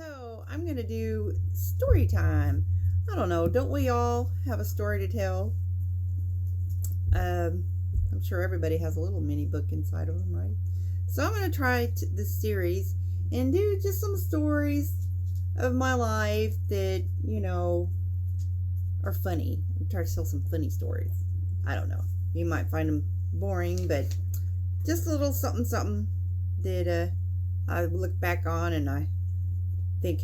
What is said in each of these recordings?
So I'm going to do story time. I don't know. Don't we all have a story to tell? Um, I'm sure everybody has a little mini book inside of them, right? So I'm going to try this series and do just some stories of my life that, are funny. I'm trying to tell some funny stories. I don't know. You might find them boring, but just a little something, something that I look back on and I think,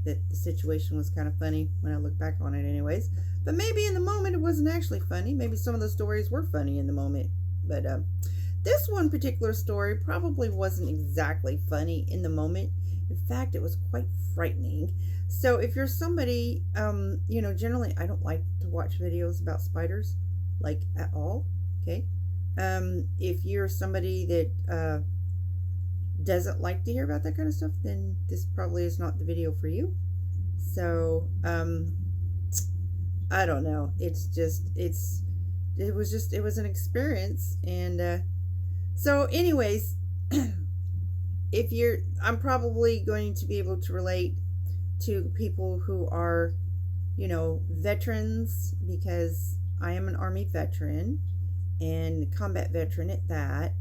that the situation was kind of funny when I look back on it anyways. But maybe in the moment it wasn't actually funny. Maybe some of the stories were funny in the moment. But this one particular story probably wasn't exactly funny in the moment. In fact, it was quite frightening. So if you're somebody, generally I don't like to watch videos about spiders, like at all, okay? If you're somebody that doesn't like to hear about that kind of stuff, then this probably is not the video for you. So I don't know, it was an experience. And so anyways, I'm probably going to be able to relate to people who are veterans, because I am an Army veteran and combat veteran at that.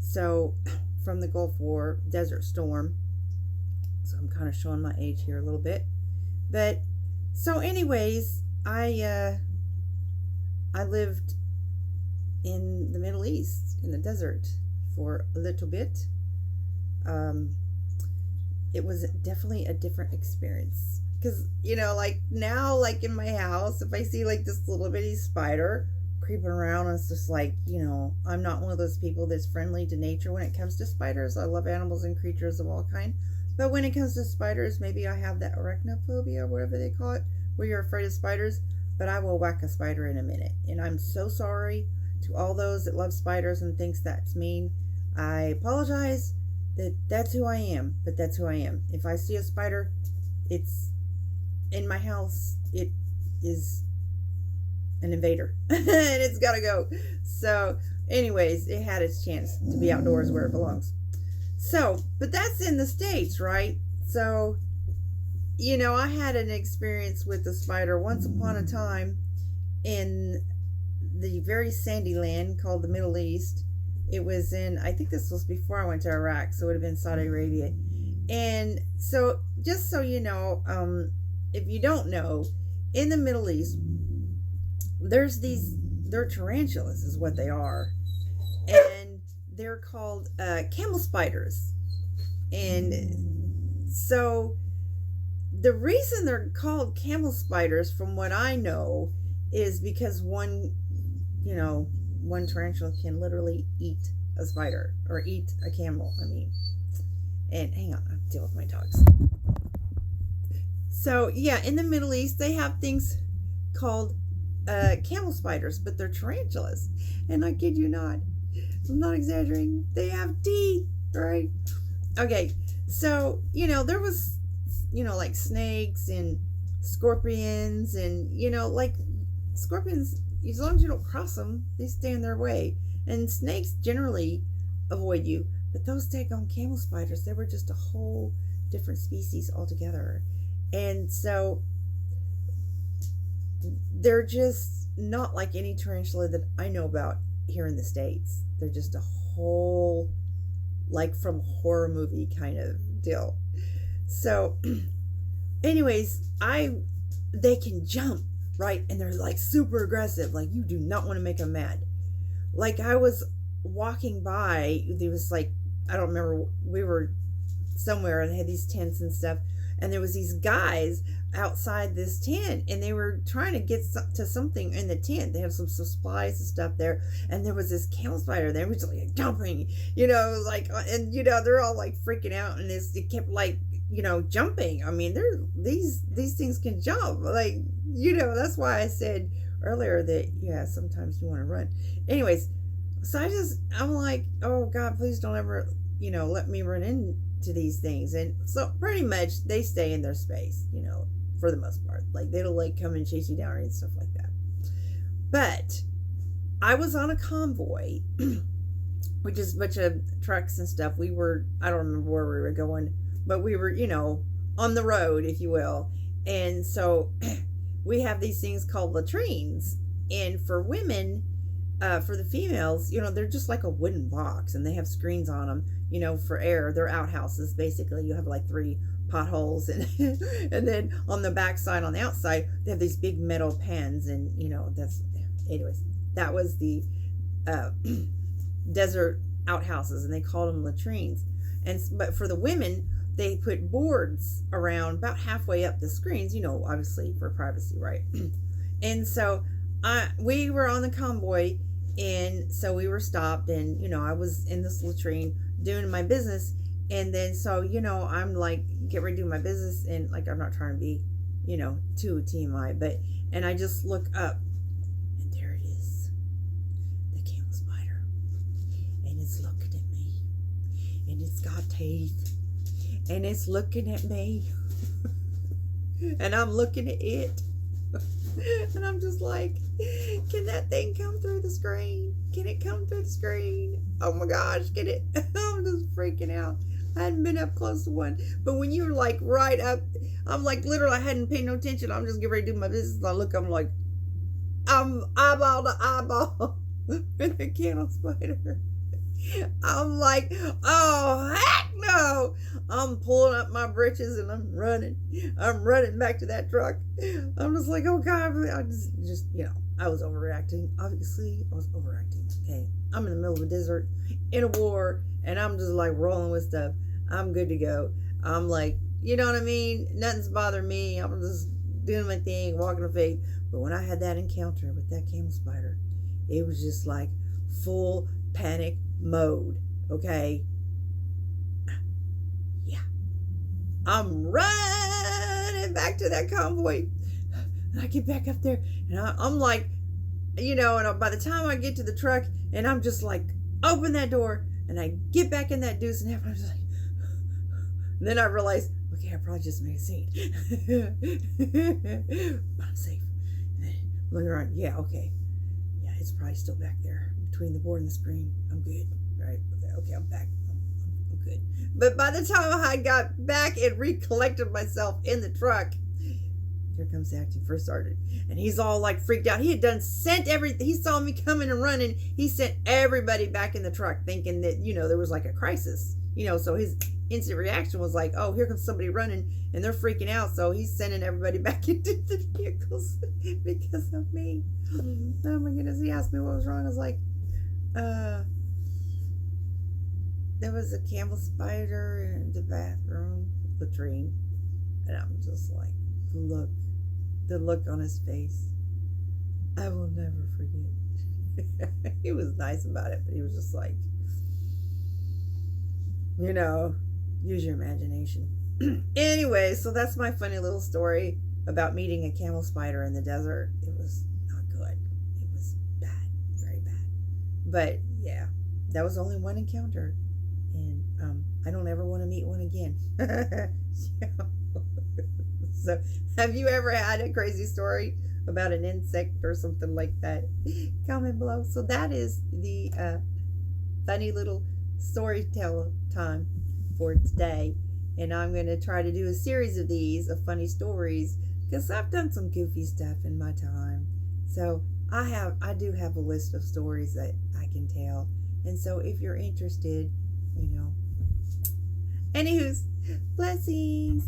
So from the Gulf War, Desert Storm. So I'm kind of showing my age here a little bit. But so anyways, I lived in the Middle East, in the desert, for a little bit. It was definitely a different experience. Because, like now, like in my house, if I see like this little bitty spider creeping around, it's just like, I'm not one of those people that's friendly to nature when it comes to spiders. I love animals and creatures of all kind, but when it comes to spiders, maybe I have that arachnophobia or whatever they call it, where you're afraid of spiders. But I will whack a spider in a minute, and I'm so sorry to all those that love spiders and thinks that's mean. I apologize. That's who I am, but that's who I am. If I see a spider, it's in my house, it is an invader and it's gotta go. So anyways, it had its chance to be outdoors where it belongs. So, but that's in the States, right? So, I had an experience with a spider once upon a time in the very sandy land called the Middle East. It was I think this was before I went to Iraq, so it would have been Saudi Arabia. And so, just so you know, if you don't know, in the Middle East, they're tarantulas is what they are. And they're called camel spiders. And so the reason they're called camel spiders, from what I know, is because one tarantula can literally eat a spider, or eat a camel, And hang on, I have to deal with my dogs. So yeah, in the Middle East, they have things called camel spiders, but they're tarantulas. And I kid you not, I'm not exaggerating, they have teeth, right? Okay, so, there was, like snakes and scorpions, and, like scorpions, as long as you don't cross them, they stay in their way. And snakes generally avoid you, but those daggone camel spiders, they were just a whole different species altogether. And so they're just not like any tarantula that I know about here in the States. They're just a whole, like from horror movie kind of deal. So anyways, they can jump, right? And they're like super aggressive. Like, you do not want to make them mad. Like, I was walking by, there was like, I don't remember, we were somewhere and they had these tents and stuff, and there was these guys outside this tent, and they were trying to get to something in the tent. They have some supplies and stuff there, and there was this camel spider there, which was like jumping, and they're all like freaking out, and it kept like, jumping. These things can jump, like, that's why I said earlier that, yeah, sometimes you want to run. Anyways, so I'm like, oh God, please don't ever, let me run into these things. And so pretty much they stay in their space, for the most part. Like, they don't like come and chase you down and stuff like that. But I was on a convoy, which is a bunch of trucks and stuff. I don't remember where we were going, but we were, on the road, if you will. And so we have these things called latrines. And for women, for the females, they're just like a wooden box and they have screens on them, for air. They're outhouses, basically. You have like 3 potholes and and then on the back side, on the outside, they have these big metal pans. And, anyways, that was the desert outhouses, and they called them latrines. But for the women, they put boards around about halfway up the screens, obviously for privacy, right? And so we were on the convoy, and so we were stopped, and I was in this latrine doing my business, and then so I'm like, get ready to do my business, and like, I'm not trying to be too TMI, but and I just look up, and there it is, the camel spider, and it's looking at me, and it's got teeth, and it's looking at me, and I'm looking at it. And I'm just like, can that thing come through the screen? Can it come through the screen? Oh my gosh, can it? I'm just freaking out. I hadn't been up close to one. But when you're like right up, I'm like, literally, I hadn't paid no attention. I'm just getting ready to do my business. I look, I'm like, I'm eyeball to eyeball with the candle spider. I'm like, oh, heck no. I'm pulling up my britches and I'm running. I'm running back to that truck. I'm just like, oh God, I just I was overreacting. Obviously, I was overreacting. Okay. I'm in the middle of a desert, in a war, and I'm just like rolling with stuff. I'm good to go. I'm like, you know what I mean? Nothing's bothering me. I'm just doing my thing, walking of faith. But when I had that encounter with that camel spider, it was just like full panic mode. Okay. Yeah. I'm running back to that convoy. And I get back up there and I'm like, and by the time I get to the truck and I'm just like, open that door and I get back in that deuce and half, I'm just like, and then I realize, okay, I probably just made a scene. But I'm safe. And then looking around, yeah, okay. Yeah, it's probably still back there between the board and the screen. I'm good. Right? Okay, I'm back. I'm good. But by the time I got back and recollected myself in the truck, here comes the acting first sergeant. And he's all like freaked out. He had sent everything. He saw me coming and running. He sent everybody back in the truck thinking that, there was like a crisis. So his instant reaction was like, oh, here comes somebody running and they're freaking out. So he's sending everybody back into the vehicles because of me. Oh my goodness. He asked me what was wrong. I was like, there was a camel spider in the bathroom latrine. And I'm just like, the look on his face, I will never forget. He was nice about it, but he was just like, use your imagination. Anyway, so that's my funny little story about meeting a camel spider in the desert. It was not good. It was bad, very bad. But yeah, that was only one encounter. And I don't ever want to meet one again. So, have you ever had a crazy story about an insect or something like that? Comment below. So that is the funny little storyteller time for today. And I'm going to try to do a series of these, of funny stories, because I've done some goofy stuff in my time. So I do have a list of stories that I can tell. And so if you're interested, anywho's, blessings.